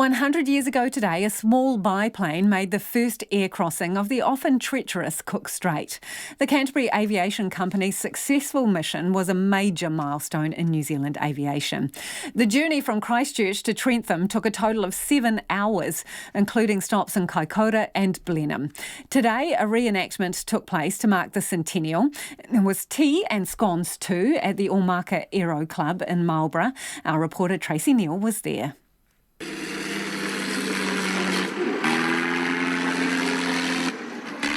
100 years ago today, a small biplane made the first air crossing of the often treacherous Cook Strait. The Canterbury Aviation Company's successful mission was a major milestone in New Zealand aviation. The journey from Christchurch to Trentham took a total of 7 hours, including stops in Kaikōura and Blenheim. Today, a re-enactment took place to mark the centennial. There was tea and scones too at the Omaka Aero Club in Marlborough. Our reporter Tracy Neal was there.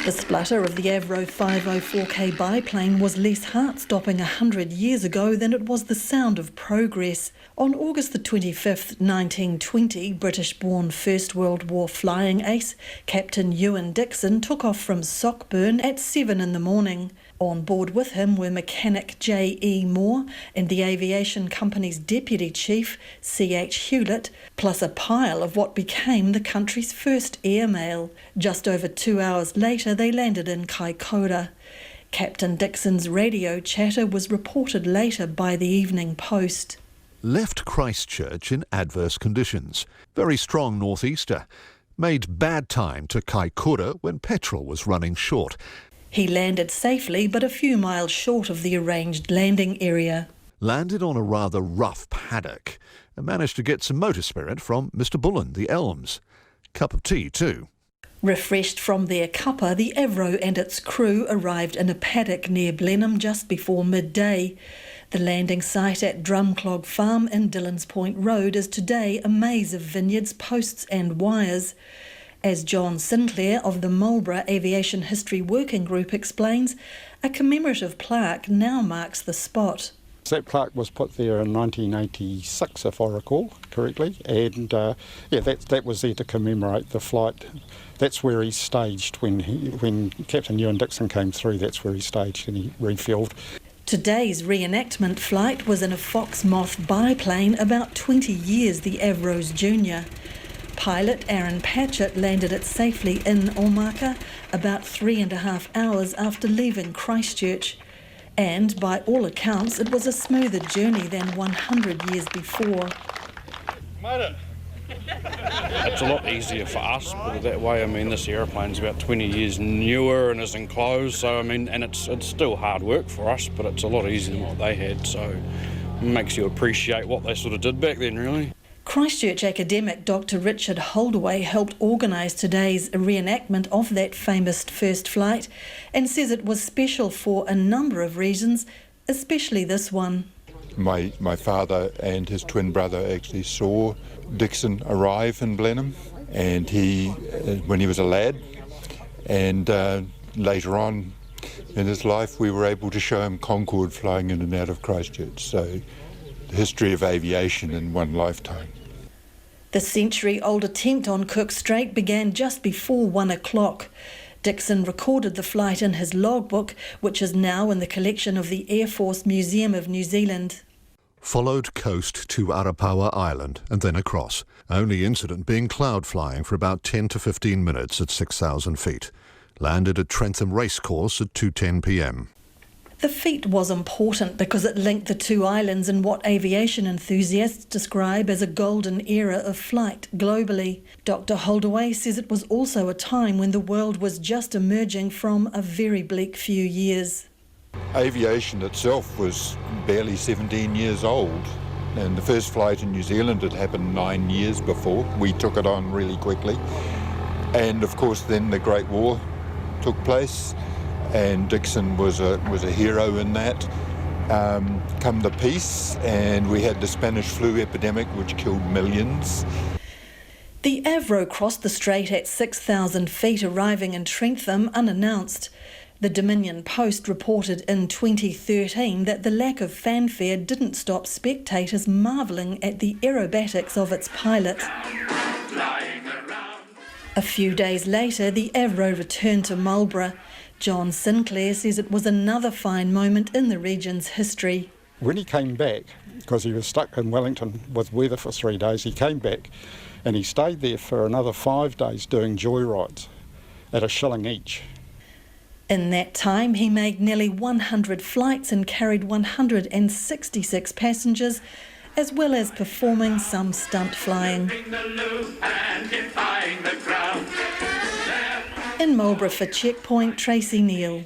The splutter of the Avro 504K biplane was less heart-stopping 100 years ago than it was the sound of progress. On August the 25th, 1920, British-born First World War flying ace Captain Ewan Dixon took off from Sockburn at 7 in the morning. On board with him were mechanic J.E. Moore and the aviation company's deputy chief, C.H. Hewlett, plus a pile of what became the country's first airmail. Just over 2 hours later, they landed in Kaikōura. Captain Dixon's radio chatter was reported later by the Evening Post. Left Christchurch in adverse conditions. Very strong northeaster. Made bad time to Kaikōura when petrol was running short. He landed safely, but a few miles short of the arranged landing area. Landed on a rather rough paddock and managed to get some motor spirit from Mr. Bullen, the Elms. Cup of tea too. Refreshed from their cuppa, the Avro and its crew arrived in a paddock near Blenheim just before midday. The landing site at Drumclog Farm in Dillons Point Road is today a maze of vineyards, posts and wires. As John Sinclair of the Marlborough Aviation History Working Group explains, a commemorative plaque now marks the spot. That plaque was put there in 1986, if I recall correctly, and that was there to commemorate the flight. That's where he staged when Captain Ewan Dixon came through. That's where he staged and he refuelled. Today's reenactment flight was in a Fox Moth biplane, about 20 years the Avro's junior. Pilot Aaron Patchett landed it safely in Omaka about 3.5 hours after leaving Christchurch. And by all accounts, it was a smoother journey than 100 years before. It's a lot easier for us, put it that way. I mean, this aeroplane's about 20 years newer and is enclosed, so I mean, and it's still hard work for us, but it's a lot easier than what they had, so it makes you appreciate what they sort of did back then, really. Christchurch academic Dr. Richard Holdaway helped organise today's reenactment of that famous first flight and says it was special for a number of reasons, especially this one. My father and his twin brother actually saw Dixon arrive in Blenheim, and when he was a lad, and later on in his life we were able to show him Concorde flying in and out of Christchurch. So the history of aviation in one lifetime. The century-old attempt on Cook Strait began just before 1 o'clock. Dixon recorded the flight in his logbook, which is now in the collection of the Air Force Museum of New Zealand. Followed coast to Arapawa Island and then across. Only incident being cloud flying for about 10 to 15 minutes at 6,000 feet. Landed at Trentham Racecourse at 2:10 p.m. The feat was important because it linked the two islands in what aviation enthusiasts describe as a golden era of flight globally. Dr. Holdaway says it was also a time when the world was just emerging from a very bleak few years. Aviation itself was barely 17 years old, and the first flight in New Zealand had happened 9 years before. We took it on really quickly, and of course then the Great War took place. And Dixon was a hero in that. Come the peace, and we had the Spanish flu epidemic, which killed millions. The Avro crossed the strait at 6,000 feet, arriving in Trentham unannounced. The Dominion Post reported in 2013 that the lack of fanfare didn't stop spectators marvelling at the aerobatics of its pilot. A few days later, the Avro returned to Marlborough. John Sinclair says it was another fine moment in the region's history. When he came back, because he was stuck in Wellington with weather for 3 days, he came back and he stayed there for another 5 days doing joyrides at $1 each. In that time, he made nearly 100 flights and carried 166 passengers, as well as performing some stunt flying. In Marlborough for Checkpoint, Tracy Neal.